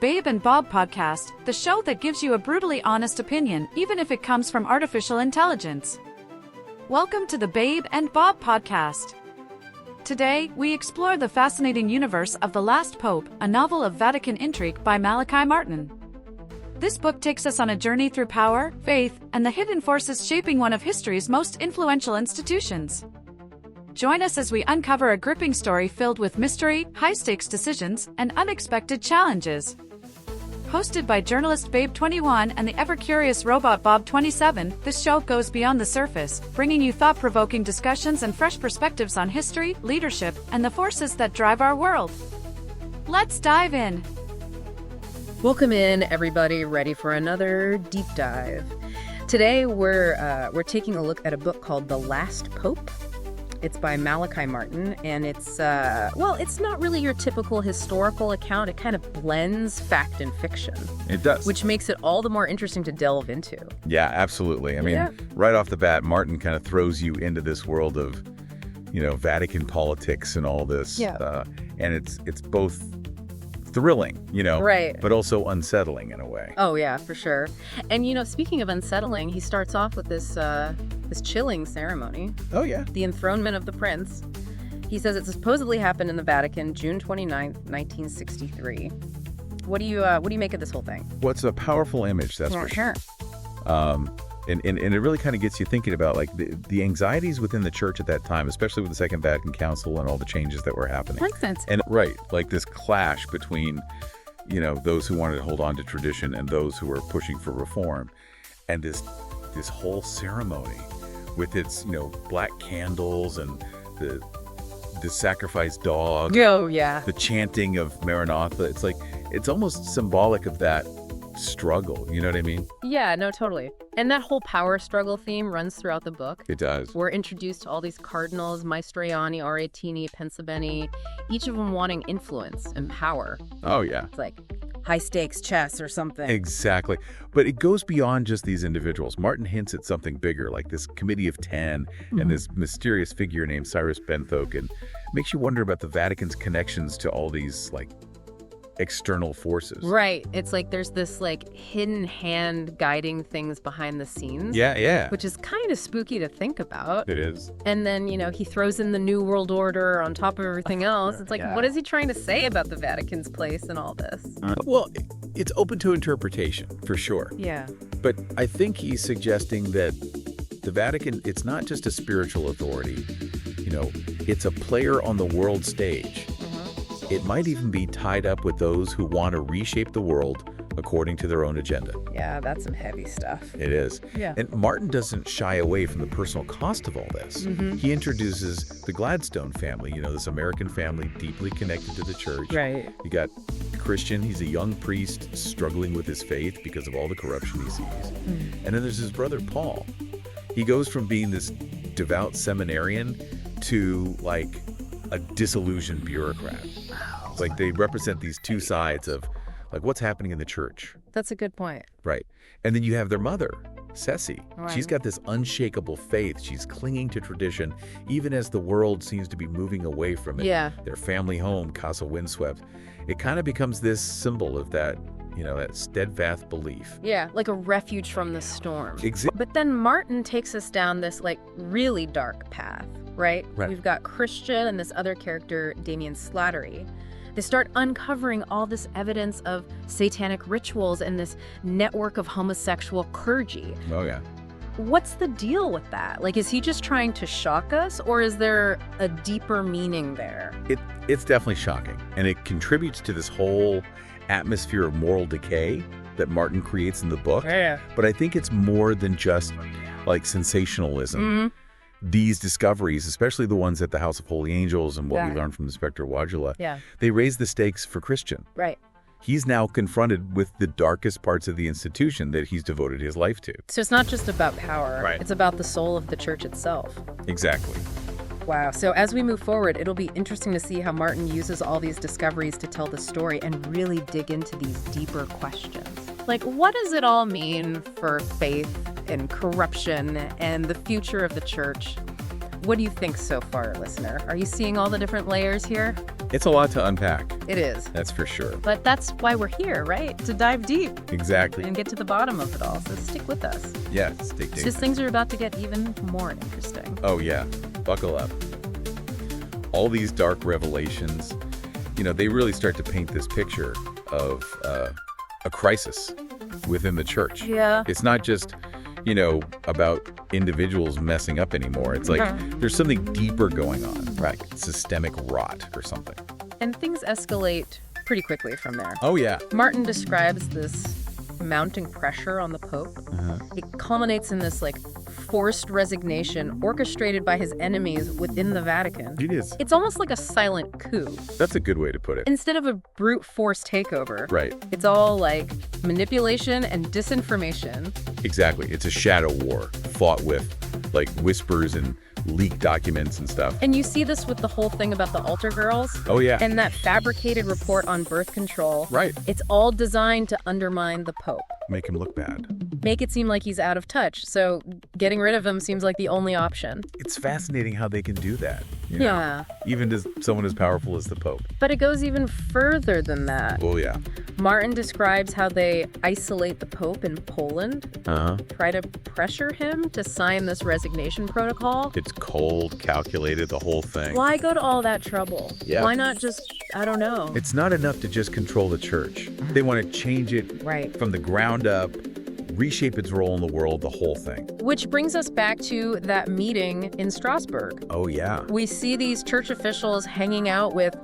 Babe and Bob podcast, the show that gives you a brutally honest opinion, even if it comes from artificial intelligence. Welcome to the Babe and Bob podcast. Today, we explore the fascinating universe of The Last Pope, a novel of Vatican intrigue by Malachi Martin. This book takes us on a journey through power, faith, and the hidden forces shaping one of history's most influential institutions. Join us as we uncover a gripping story filled with mystery, high-stakes decisions, and unexpected challenges. Hosted by journalist Babe21 and the ever-curious robot Bob27, this show goes beyond the surface, bringing you thought-provoking discussions and fresh perspectives on history, leadership, and the forces that drive our world. Let's dive in. Welcome in, everybody, ready for another deep dive. Today, we're taking a look at a book called The Last Pope. It's by Malachi Martin, and it's not really your typical historical account. It kind of blends fact and fiction. It does. Which makes it all the more interesting to delve into. Yeah, absolutely. I mean, right off the bat, Martin kind of throws you into this world of, Vatican politics and all this. Yeah. And it's both thrilling, right, but also unsettling in a way. Oh, yeah, for sure. And, speaking of unsettling, he starts off with this chilling ceremony. Oh, yeah. The enthronement of the prince. He says it supposedly happened in the Vatican, June 29th, 1963. What do you make of this whole thing? Well, it's a powerful image, that's for sure. And it really kind of gets you thinking about the anxieties within the church at that time, especially with the Second Vatican Council and all the changes that were happening. Makes sense. And like this clash between, those who wanted to hold on to tradition and those who were pushing for reform. And this whole ceremony with its, black candles and the sacrificed dog. Oh, yeah. The chanting of Maranatha. It's almost symbolic of that struggle. You know what I mean? Yeah, no, totally. And that whole power struggle theme runs throughout the book. It does. We're introduced to all these cardinals, Maestriani, Aretini, Pensabeni, each of them wanting influence and power. Oh, yeah. It's like high stakes chess or something. Exactly. But it goes beyond just these individuals. Martin hints at something bigger, like this Committee of 10 and this mysterious figure named Cyrus Benthoke, and makes you wonder about the Vatican's connections to all these, external forces. Right. It's like there's this hidden hand guiding things behind the scenes. Yeah. Which is kind of spooky to think about. It is. And then, he throws in the New World Order on top of everything else. It's like, What is he trying to say about the Vatican's place in all this? Well, it's open to interpretation, for sure. Yeah. But I think he's suggesting that the Vatican, it's not just a spiritual authority. It's a player on the world stage. It might even be tied up with those who want to reshape the world according to their own agenda. Yeah, that's some heavy stuff. It is. Yeah. And Martin doesn't shy away from the personal cost of all this. He introduces the Gladstone family, this American family deeply connected to the church. Right. You got Christian, he's a young priest struggling with his faith because of all the corruption he sees. And then there's his brother Paul. He goes from being this devout seminarian to a disillusioned bureaucrat. It's like they represent these two sides of what's happening in the church. That's a good point. Right. And then you have their mother, Ceci. Right. She's got this unshakable faith. She's clinging to tradition, even as the world seems to be moving away from it. Yeah. Their family home, Casa Windswept. It kind of becomes this symbol of that, that steadfast belief. Yeah, like a refuge from the storm. Exactly. But then Martin takes us down this really dark path, right? We've got Christian and this other character, Damien Slattery. They start uncovering all this evidence of satanic rituals and this network of homosexual clergy. Oh, yeah. What's the deal with that? Is he just trying to shock us, or is there a deeper meaning there? It's definitely shocking, and it contributes to this whole atmosphere of moral decay that Martin creates in the book. Yeah. But I think it's more than just sensationalism. These discoveries, especially the ones at the House of Holy Angels and what we learned from the Spectre of Wojula, they raise the stakes for Christian. Right. He's now confronted with the darkest parts of the institution that he's devoted his life to. So it's not just about power. Right. It's about the soul of the church itself. Exactly. Wow. So as we move forward, it'll be interesting to see how Martin uses all these discoveries to tell the story and really dig into these deeper questions. What does it all mean for faith and corruption and the future of the church? What do you think so far, listener? Are you seeing all the different layers here? It's a lot to unpack. It is. That's for sure. But that's why we're here, right? To dive deep Exactly. and get to the bottom of it all. So stick with us. Yeah, stay tuned. Because things are about to get even more interesting. Oh, yeah. Buckle up. All these dark revelations, they really start to paint this picture of a crisis within the church. Yeah. It's not just, about individuals messing up anymore. It's like there's something deeper going on, right? Systemic rot or something. And things escalate pretty quickly from there. Oh, yeah. Martin describes this mounting pressure on the Pope. It culminates in this forced resignation orchestrated by his enemies within the Vatican. It is. It's almost like a silent coup. That's a good way to put it. Instead of a brute force takeover, Right. it's all manipulation and disinformation. Exactly. It's a shadow war fought with whispers and leaked documents and stuff. And you see this with the whole thing about the altar girls. Oh, yeah. And that fabricated report on birth control. Right. It's all designed to undermine the Pope. Make him look bad. Make it seem like he's out of touch. So getting rid of him seems like the only option. It's fascinating how they can do that. Yeah. Even to someone as powerful as the Pope. But it goes even further than that. Oh, yeah. Martin describes how they isolate the Pope in Poland, try to pressure him to sign this resignation protocol. It's cold, calculated, the whole thing. Why go to all that trouble? Yeah. Why not just, I don't know. It's not enough to just control the church. They want to change it Right. from the ground up, reshape its role in the world, the whole thing. Which brings us back to that meeting in Strasbourg. Oh, yeah. We see these church officials hanging out with,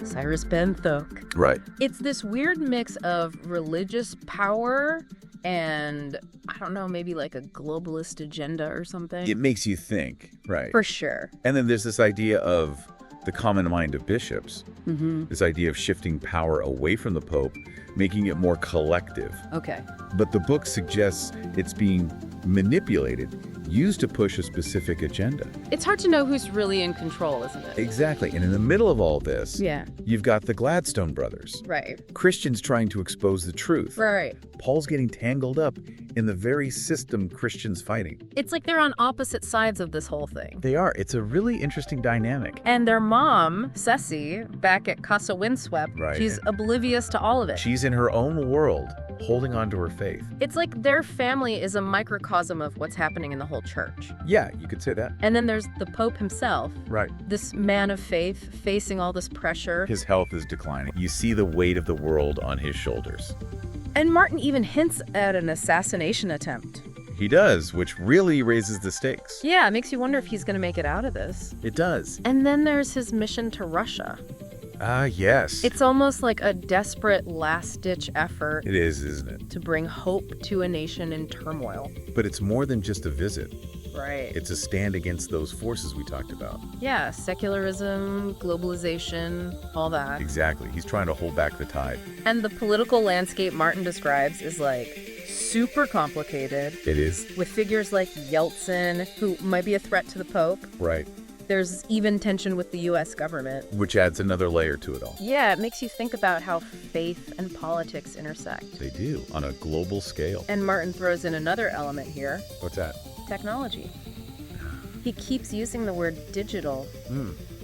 Cyrus Benthok. Right. It's this weird mix of religious power and, I don't know, maybe a globalist agenda or something. It makes you think, right? For sure. And then there's this idea of the common mind of bishops, this idea of shifting power away from the Pope, making it more collective. Okay. But the book suggests it's being manipulated, used to push a specific agenda. It's hard to know who's really in control, isn't it? Exactly. And in the middle of all this, Yeah. you've got the Gladstone brothers. Right. Christians trying to expose the truth. Right. Paul's getting tangled up in the very system Christians fighting. It's like they're on opposite sides of this whole thing. They are. It's a really interesting dynamic. And their mom, Ceci, back at Casa Windswept, Right. she's oblivious to all of it. She's in her own world, holding on to her faith. It's like their family is a microcosm of what's happening in the whole church. Yeah, you could say that. And then there's the Pope himself, Right. this man of faith facing all this pressure. His health is declining. You see the weight of the world on his shoulders. And Martin even hints at an assassination attempt. He does, which really raises the stakes. Yeah, it makes you wonder if he's going to make it out of this. It does. And then there's his mission to Russia. Yes. It's almost like a desperate last-ditch effort It is, isn't it? to bring hope to a nation in turmoil. But it's more than just a visit. Right. It's a stand against those forces we talked about. Yeah, secularism, globalization, all that. Exactly. He's trying to hold back the tide. And the political landscape Martin describes is super complicated, It is. with figures like Yeltsin, who might be a threat to the Pope. Right. There's even tension with the U.S. government. Which adds another layer to it all. Yeah, it makes you think about how faith and politics intersect. They do, on a global scale. And Martin throws in another element here, What's that? technology. He keeps using the word digital,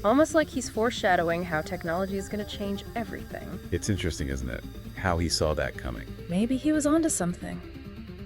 almost like he's foreshadowing how technology is going to change everything. It's interesting, isn't it? How he saw that coming. Maybe he was onto something.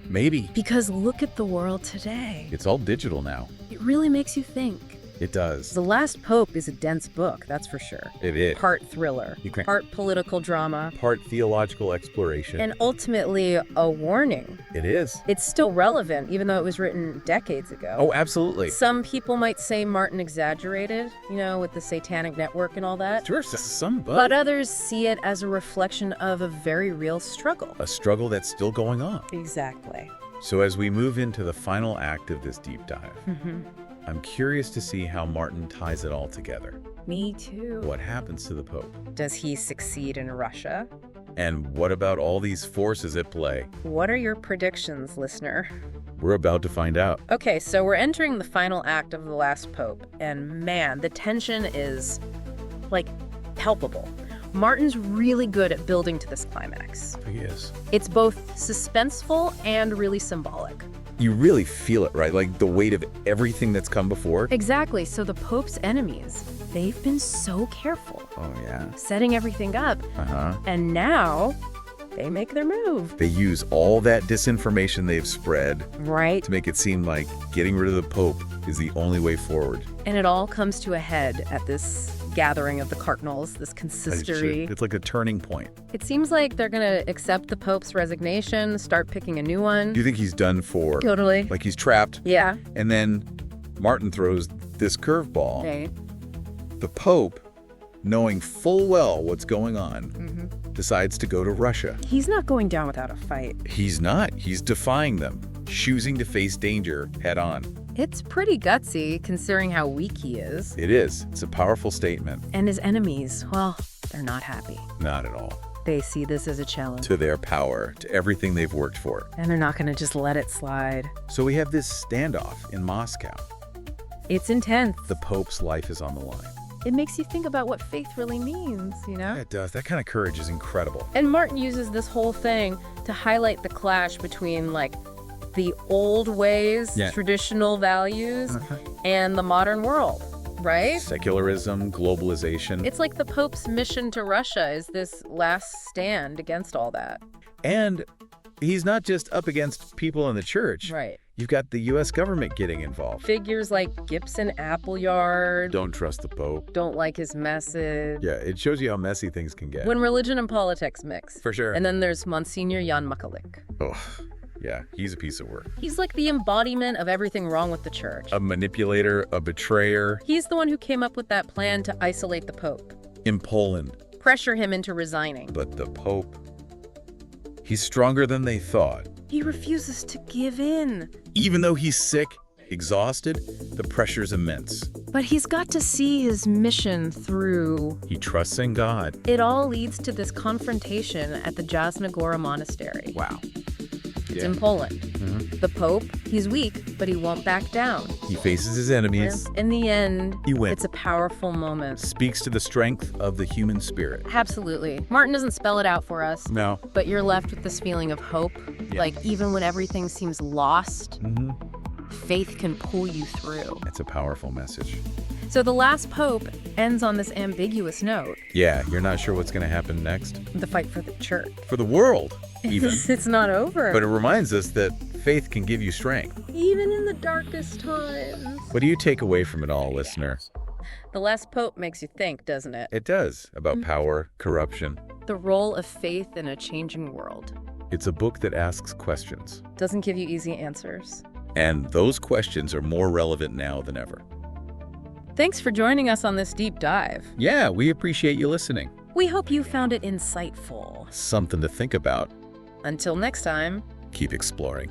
Maybe. Because look at the world today. It's all digital now. It really makes you think. It does. The Last Pope is a dense book, that's for sure. It is. Part thriller, You can- part political drama, Part theological exploration. and ultimately a warning. It is. It's still relevant, even though it was written decades ago. Oh, absolutely. Some people might say Martin exaggerated, with the satanic network and all that. Sure, some But others see it as a reflection of a very real struggle. a struggle that's still going on. Exactly. So as we move into the final act of this deep dive, I'm curious to see how Martin ties it all together. Me too. What happens to the Pope? Does he succeed in Russia? And what about all these forces at play? What are your predictions, listener? We're about to find out. Okay, so we're entering the final act of The Last Pope, and man, the tension is, palpable. Martin's really good at building to this climax. He is. It's both suspenseful and really symbolic. You really feel it, right? Like the weight of everything that's come before. Exactly, so the Pope's enemies, they've been so careful Oh, yeah. setting everything up, Uh-huh. and now they make their move. They use all that disinformation they've spread Right? to make it seem like getting rid of the Pope is the only way forward. And it all comes to a head at this gathering of the cardinals, this consistory. It's like a turning point. It seems like they're going to accept the Pope's resignation, start picking a new one. Do you think he's done for? Totally. Like he's trapped? Yeah. And then Martin throws this curveball. Right. The Pope, knowing full well what's going on, decides to go to Russia. He's not going down without a fight. He's not. He's defying them, choosing to face danger head on. It's pretty gutsy considering how weak he is. It is. It's a powerful statement. And his enemies, well, they're not happy. Not at all. They see this as a challenge. To their power, to everything they've worked for. And they're not going to just let it slide. So we have this standoff in Moscow. It's intense. The Pope's life is on the line. It makes you think about what faith really means, you know? It does. That kind of courage is incredible. And Martin uses this whole thing to highlight the clash between, like, the old ways, Yeah. traditional values, and the modern world, right? Secularism, globalization. It's like the Pope's mission to Russia is this last stand against all that. And he's not just up against people in the church. Right. You've got the U.S. government getting involved. Figures like Gibson Appleyard Don't trust the Pope. don't like his message. Yeah, it shows you how messy things can get. When religion and politics mix. For sure. And then there's Monsignor Jan Mikulik. Oh, yeah, he's a piece of work. He's like the embodiment of everything wrong with the church. A manipulator, a betrayer. He's the one who came up with that plan to isolate the Pope, In Poland. pressure him into resigning. But the Pope, he's stronger than they thought. He refuses to give in. Even though he's sick, exhausted, the pressure's immense. But he's got to see his mission through. He trusts in God. It all leads to this confrontation at the Jasna Gora Monastery. Wow. It's in Poland. The Pope, he's weak, but he won't back down. He faces his enemies, In the end, He wins. it's a powerful moment. speaks to the strength of the human spirit. Absolutely. Martin doesn't spell it out for us, No. but you're left with this feeling of hope. Like, even when everything seems lost, faith can pull you through. It's a powerful message. So the last Pope ends on this ambiguous note. Yeah, you're not sure what's going to happen next. The fight for the church. For the world, even. It's not over. But it reminds us that faith can give you strength. Even in the darkest times. What do you take away from it all, listener? The last Pope makes you think, doesn't it? It does, about power, corruption. The role of faith in a changing world. It's a book that asks questions. Doesn't give you easy answers. And those questions are more relevant now than ever. Thanks for joining us on this deep dive. Yeah, we appreciate you listening. We hope you found it insightful. Something to think about. Until next time. Keep exploring.